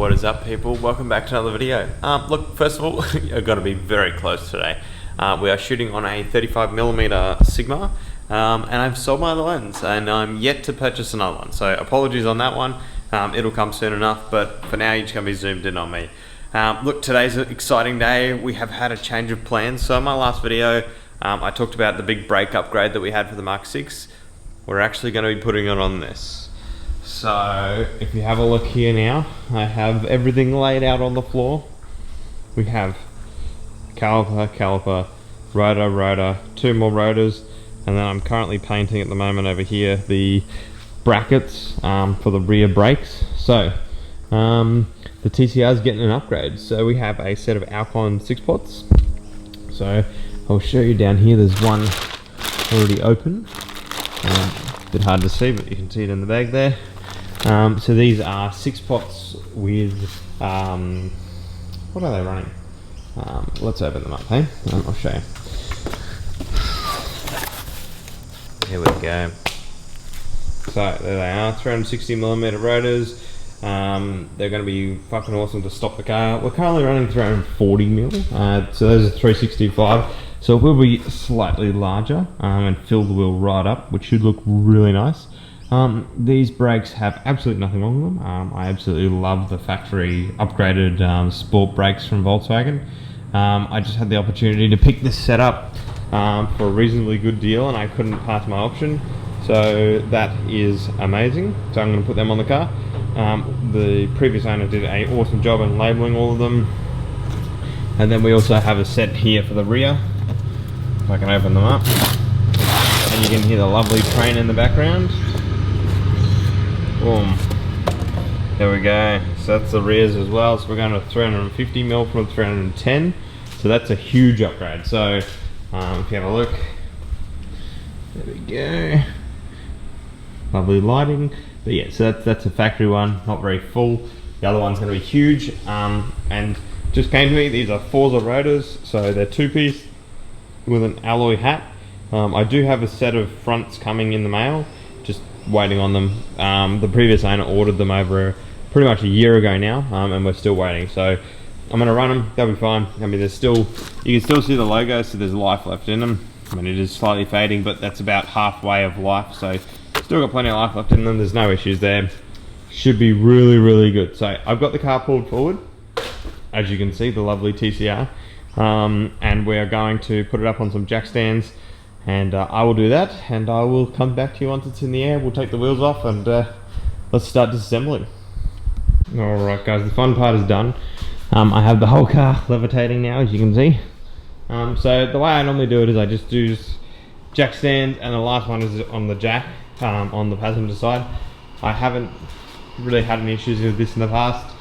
What is up, people? Welcome back to another video. Look, first of all, I've got to be very close today. We are shooting on a 35mm Sigma, and I've sold my other lens, and I'm yet to purchase another one. So apologies on that one. It'll come soon enough, but for now, you're just going to be zoomed in on me. Look, today's an exciting day. We have had a change of plans. So in my last video, I talked about the big brake upgrade that we had for the Mk6. We're actually going to be putting it on this. So if you have a look here now, I have everything laid out on the floor. We have caliper, rotor, two more rotors, and then I'm currently painting at the moment over here the brackets for the rear brakes. So the TCR is getting an upgrade. So we have a set of Alcon 6-pots. So I'll show you down here, there's one already open. A bit hard to see, but you can see it in the bag there. So these are 6-pots with, what are they running? Let's open them up, hey? I'll show you. Here we go. So there they are, 360mm rotors. They're going to be fucking awesome to stop the car. We're currently running 340mm, so those are 365. So it will be slightly larger and fill the wheel right up, which should look really nice. These brakes have absolutely nothing wrong with them. I absolutely love the factory upgraded sport brakes from Volkswagen. I just had the opportunity to pick this setup for a reasonably good deal, and I couldn't pass my option. So that is amazing. So I'm going to put them on the car. The previous owner did an awesome job in labeling all of them. And then we also have a set here for the rear. If I can open them up. And you can hear the lovely train in the background. Boom. There we go. So that's the rears as well. So we're going to 350mm from 310. So that's a huge upgrade. So if you have a look, there we go. Lovely lighting. But yeah, so that's a factory one, not very full. The other one's going to be huge. And just came to me, these are Forza rotors. So they're 2-piece with an alloy hat. I do have a set of fronts coming in the mail, just waiting on them. The previous owner ordered them over pretty much a year ago now, and we're still waiting. So I'm going to run them, they'll be fine. I mean, there's still, you can still see the logo, so there's life left in them. I mean, it is slightly fading, but that's about halfway of life, so still got plenty of life left in them. There's no issues there. Should be really, really good. So I've got the car pulled forward, as you can see, the lovely TCR, and we're going to put it up on some jack stands. And I will do that, and I will come back to you once it's in the air. We'll take the wheels off, and let's start disassembling. Alright guys, the fun part is done. I have the whole car levitating now, as you can see. So the way I normally do it is I just do jack stands, and the last one is on the jack, on the passenger side. I haven't really had any issues with this in the past.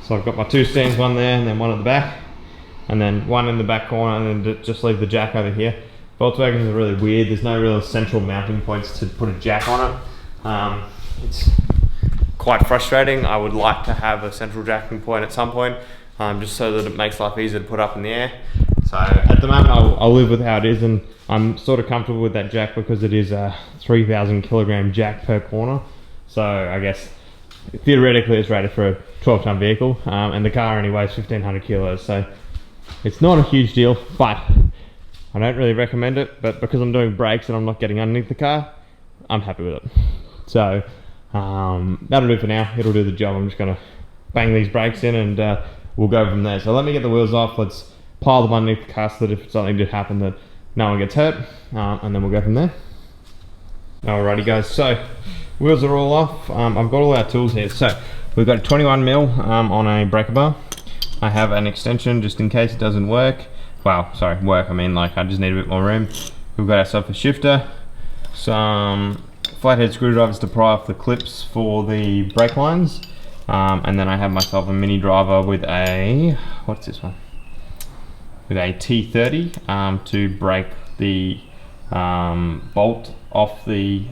So I've got my two stands, one there, and then one at the back. And then one in the back corner, and then just leave the jack over here. Volkswagens are really weird. There's no real central mounting points to put a jack on it. It's quite frustrating. I would like to have a central jacking point at some point, just so that it makes life easier to put up in the air. So at the moment I'll live with how it is, and I'm sort of comfortable with that jack because it is a 3,000 kilogram jack per corner. So I guess theoretically it's rated for a 12-ton vehicle, and the car only weighs 1,500 kilos. So it's not a huge deal, but I don't really recommend it, but because I'm doing brakes and I'm not getting underneath the car, I'm happy with it. So that'll do for now. It'll do the job. I'm just going to bang these brakes in, and we'll go from there. So let me get the wheels off. Let's pile them underneath the car so that if something did happen that no one gets hurt, and then we'll go from there. Alrighty guys, so wheels are all off. I've got all our tools here. So we've got a 21mm on a breaker bar. I have an extension just in case it doesn't work. Well, sorry, work, I mean like I just need a bit more room. We've got ourselves a shifter, some flathead screwdrivers to pry off the clips for the brake lines, and then I have myself a mini driver with a, what's this one? With a T30 to break the bolt off the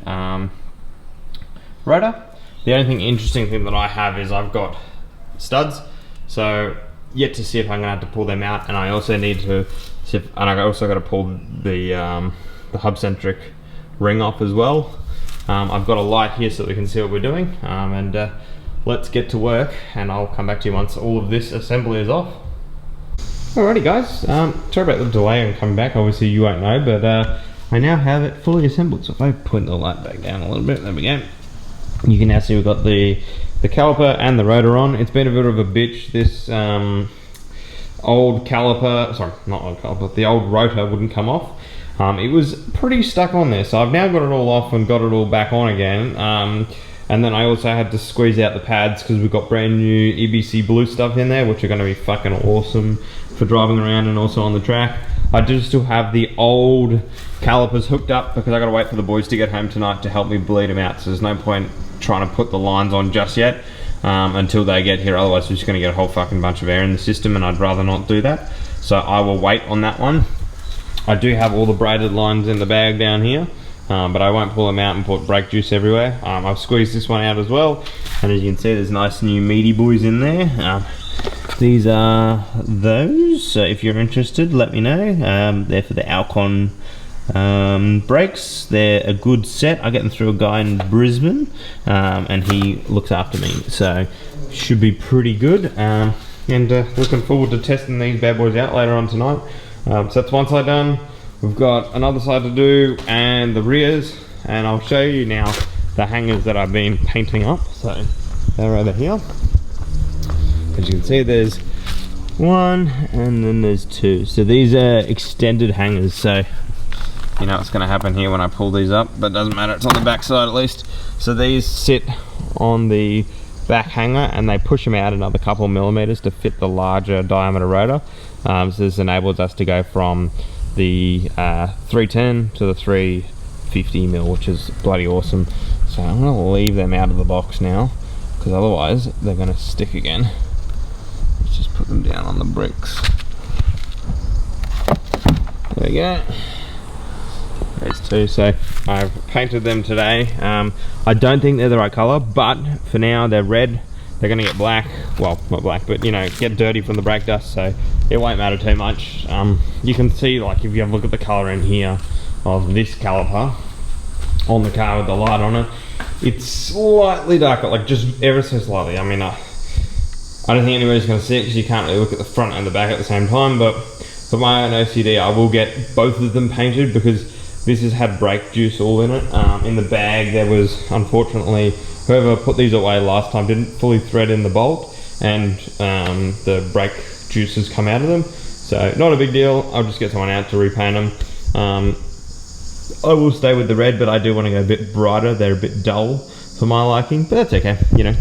rotor. The only interesting thing that I have is I've got studs, so yet to see if I'm going to have to pull them out, and I also need to see if, and I also got to pull the hub centric ring off as well. I've got a light here so that we can see what we're doing, and let's get to work and I'll come back to you once all of this assembly is off. Alrighty guys, sorry about the delay in coming back, obviously you won't know, but I now have it fully assembled. So if I put the light back down a little bit, there we go. You can now see we've got the caliper and the rotor on. It's been a bit of a bitch, this old caliper, sorry, not old caliper, the old rotor wouldn't come off. It was pretty stuck on there, so I've now got it all off and got it all back on again. And then I also had to squeeze out the pads because we've got brand new EBC blue stuff in there, which are going to be fucking awesome for driving around and also on the track. I do still have the old calipers hooked up because I got to wait for the boys to get home tonight to help me bleed them out. So there's no point trying to put the lines on just yet until they get here. Otherwise we're just going to get a whole fucking bunch of air in the system, and I'd rather not do that. So I will wait on that one. I do have all the braided lines in the bag down here, but I won't pull them out and put brake juice everywhere. I've squeezed this one out as well, and as you can see there's nice new meaty boys in there. These are those, so if you're interested let me know. They're for the Alcon brakes. They're a good set. I get them through a guy in Brisbane, and he looks after me, so should be pretty good. And looking forward to testing these bad boys out later on tonight. So that's one side done. We've got another side to do and the rears, and I'll show you now the hangers that I've been painting up. So they're over here. As you can see there's one and then there's two. So these are extended hangers, so you know what's going to happen here when I pull these up, but it doesn't matter, it's on the back side at least. So these sit on the back hanger and they push them out another couple of millimeters to fit the larger diameter rotor. So this enables us to go from the 310 to the 350 mil, which is bloody awesome. So I'm going to leave them out of the box now because otherwise they're going to stick again. Let's just put them down on the bricks. There we go. There's two. So I've painted them today. I don't think they're the right color, but for now they're red. They're going to get black, well not black, but you know, get dirty from the brake dust, so it won't matter too much. You can see, like if you have a look at the color in here of this caliper on the car with the light on it, it's slightly darker, like just ever so slightly. I mean, I don't think anybody's going to see it because you can't really look at the front and the back at the same time, but for my own OCD I will get both of them painted because this has had brake juice all in it. In the bag there was, unfortunately, whoever put these away last time didn't fully thread in the bolt, and the brake juice has come out of them. So not a big deal, I'll just get someone out to repaint them. I will stay with the red, but I do want to go a bit brighter. They're a bit dull for my liking, but that's okay. You know,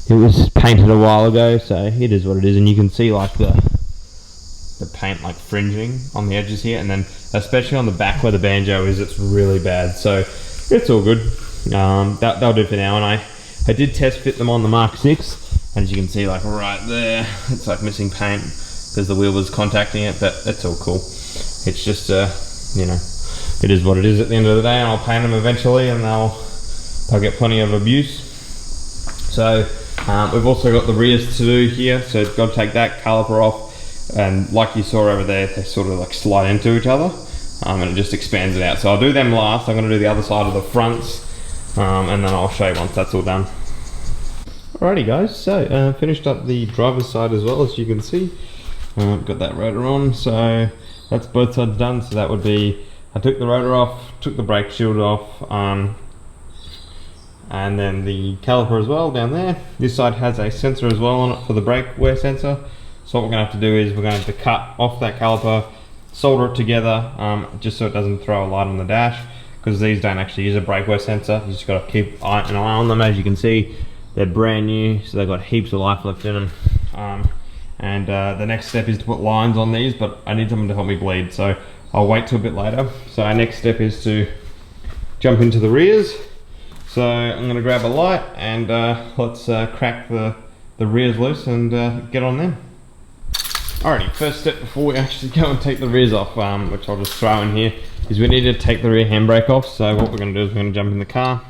it was painted a while ago, so it is what it is. And you can see like the paint like fringing on the edges here, and then especially on the back where the banjo is, it's really bad. So it's all good. That'll do for now. And I did test fit them on the Mk6, and as you can see, like right there, it's like missing paint because the wheel was contacting it, but that's all cool. It's just you know, it is what it is at the end of the day, and I'll paint them eventually and they'll get plenty of abuse. So we've also got the rears to do here, so it's got to take that caliper off, and like you saw over there, they sort of like slide into each other, and it just expands it out. So I'll do them last. I'm going to do the other side of the fronts, and then I'll show you once that's all done. Alrighty guys, so finished up the driver's side as well, as you can see. Got that rotor on, so that's both sides done. So that would be, I took the rotor off, took the brake shield off, and then the caliper as well down there. This side has a sensor as well on it for the brake wear sensor. So what we're going to have to do is we're going to have to cut off that caliper, solder it together, just so it doesn't throw a light on the dash, because these don't actually use a brake wear sensor. You just got to keep an eye on them. As you can see, they're brand new, so they've got heaps of life left in them. The next step is to put lines on these, but I need someone to help me bleed, so I'll wait till a bit later. So our next step is to jump into the rears. So I'm going to grab a light and let's crack the rears loose and get on them. Alrighty, first step before we actually go and take the rears off, which I'll just throw in here, is we need to take the rear handbrake off. So what we're going to do is we're going to jump in the car,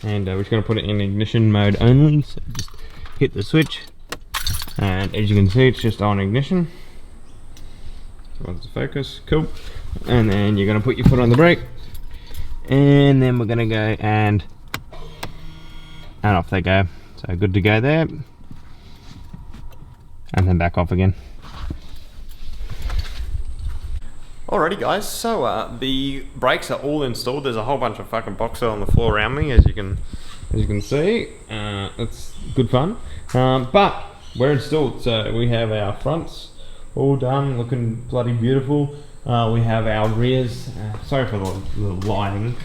and we're just going to put it in ignition mode only. So just hit the switch, and as you can see, it's just on ignition. Once the focus, cool. And then you're going to put your foot on the brake, and then we're going to go and off they go. So good to go there. And then back off again. Alrighty guys, so the brakes are all installed. There's a whole bunch of fucking boxes on the floor around me, as you can see. It's good fun. But we're installed, so we have our fronts all done, looking bloody beautiful. We have our rears. Sorry for the lighting.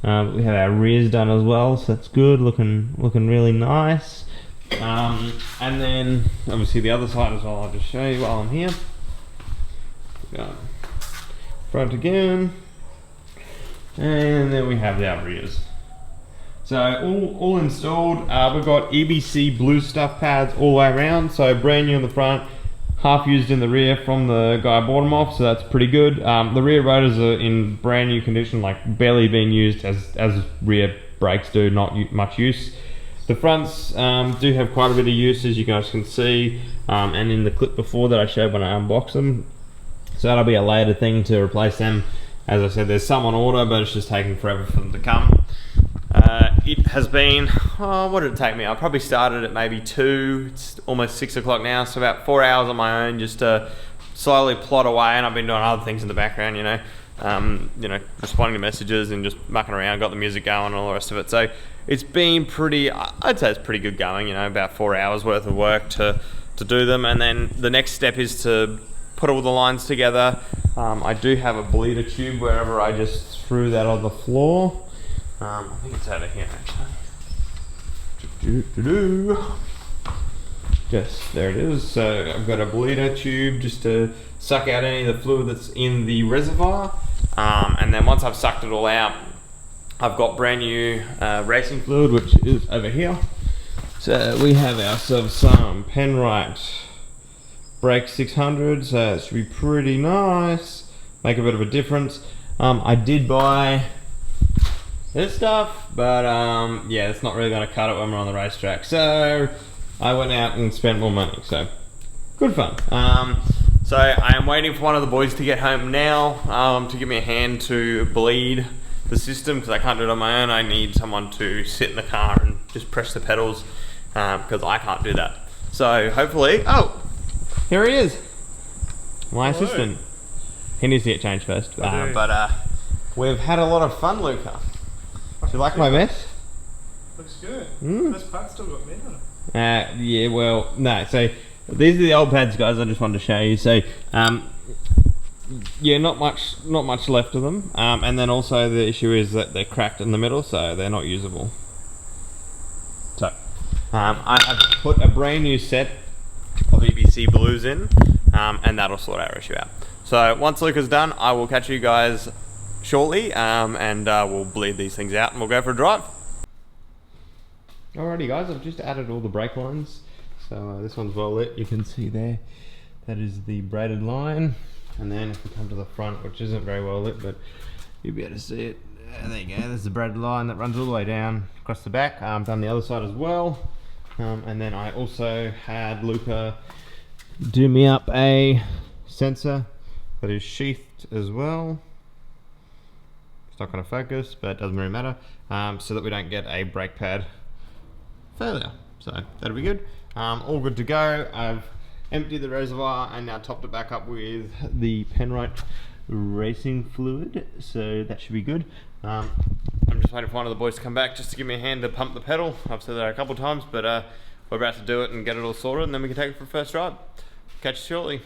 We have our rears done as well, so that's good. Looking really nice. And then obviously the other side as well. I'll just show you while I'm here. Front again, and then we have our rears. So all installed. We've got EBC blue stuff pads all the way around, so brand new in the front, half used in the rear from the guy bought them off, so that's pretty good. The rear rotors are in brand new condition, like barely being used as rear brakes do, not much use. The fronts do have quite a bit of use, as you guys can see, and in the clip before that I showed when I unboxed them. So that'll be a later thing to replace them. As I said, there's some on order, but it's just taking forever for them to come. It has been, what did it take me? I probably started at maybe 2, it's almost 6 o'clock now, so about 4 hours on my own just to slowly plot away, and I've been doing other things in the background, you know, responding to messages and just mucking around, got the music going and all the rest of it. So it's been pretty, I'd say it's pretty good going, you know, about 4 hours worth of work to do them, and then the next step is to put all the lines together. I do have a bleeder tube wherever I just threw that on the floor. I think it's over here actually. Just there it is. So I've got a bleeder tube just to suck out any of the fluid that's in the reservoir. And then once I've sucked it all out, I've got brand new racing fluid, which is over here. So we have ourselves some Penrite Brake 600, so it should be pretty nice, make a bit of a difference. I did buy this stuff, but yeah, it's not really going to cut it when we're on the racetrack, so I went out and spent more money, so good fun. So I am waiting for one of the boys to get home now to give me a hand to bleed the system, because I can't do it on my own. I need someone to sit in the car and just press the pedals, because I can't do that. So hopefully, oh, here he is, my assistant. He needs to get changed first, but we've had a lot of fun, Luca. Do you like my mess? Looks good. This part's still got meat on it. Yeah, well, no, so these are the old pads, guys. I just wanted to show you. So yeah, not much left of them, and then also the issue is that they're cracked in the middle, so they're not usable. So I have put a brand new set of EBC blues in, and that'll sort our issue out. So once Luca's done, I will catch you guys shortly, and we'll bleed these things out and we'll go for a drive. Alrighty guys, I've just added all the brake lines. So this one's well lit, you can see there, that is the braided line. And then if we come to the front, which isn't very well lit, but you'll be able to see it. There you go, there's the braided line that runs all the way down across the back. Done the other side as well. And then I also had Luca do me up a sensor that is sheathed as well. It's not going to focus, but it doesn't really matter, so that we don't get a brake pad failure. So that'll be good. All good to go. I've emptied the reservoir and now topped it back up with the Penrite racing fluid, so that should be good. I'm just waiting for one of the boys to come back just to give me a hand to pump the pedal. I've said that a couple of times, but we're about to do it and get it all sorted, and then we can take it for a first ride. Catch you shortly.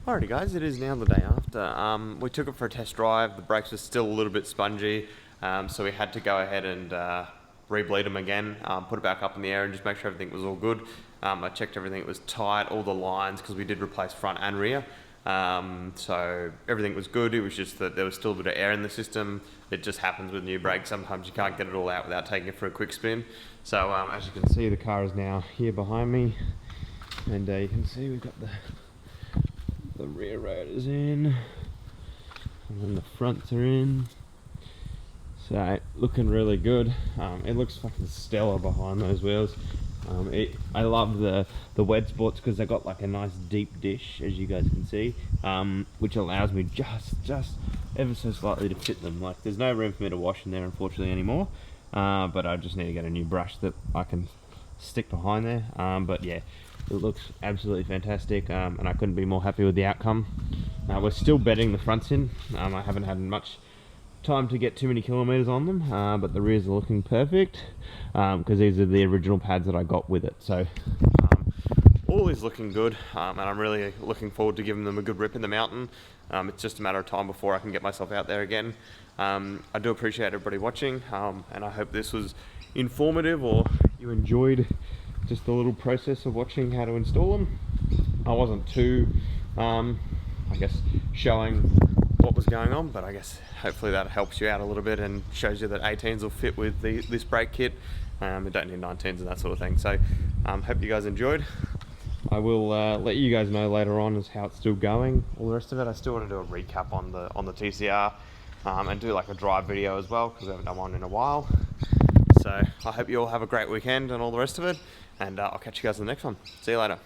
Alrighty guys, it is now the day after. We took it for a test drive. The brakes were still a little bit spongy, so we had to go ahead and re-bleed them again, put it back up in the air and just make sure everything was all good. I checked everything was tight, all the lines, because we did replace front and rear. So everything was good. It was just that there was still a bit of air in the system. It just happens with new brakes. Sometimes you can't get it all out without taking it for a quick spin. So as you can see, the car is now here behind me, and you can see we've got the rear rotors in, and then the fronts are in. So looking really good. It looks fucking stellar behind those wheels. I love the Wedsports because they've got like a nice deep dish, as you guys can see, which allows me just ever so slightly to fit them. Like there's no room for me to wash in there unfortunately anymore. but I just need to get a new brush that I can stick behind there. But yeah, it looks absolutely fantastic, and I couldn't be more happy with the outcome. We're still bedding the fronts in. I haven't had much time to get too many kilometers on them, but the rears are looking perfect, because these are the original pads that I got with it. So all is looking good, and I'm really looking forward to giving them a good rip in the mountain. It's just a matter of time before I can get myself out there again. I do appreciate everybody watching, and I hope this was informative, or you enjoyed just the little process of watching how to install them. I wasn't too, I guess, showing what was going on, but I guess hopefully that helps you out a little bit and shows you that 18s will fit with this brake kit. You don't need 19s and that sort of thing. So hope you guys enjoyed. I will let you guys know later on as how it's still going. All the rest of it, I still want to do a recap on the TCR, and do like a drive video as well, because we haven't done one in a while. So I hope you all have a great weekend and all the rest of it, and I'll catch you guys in the next one. See you later.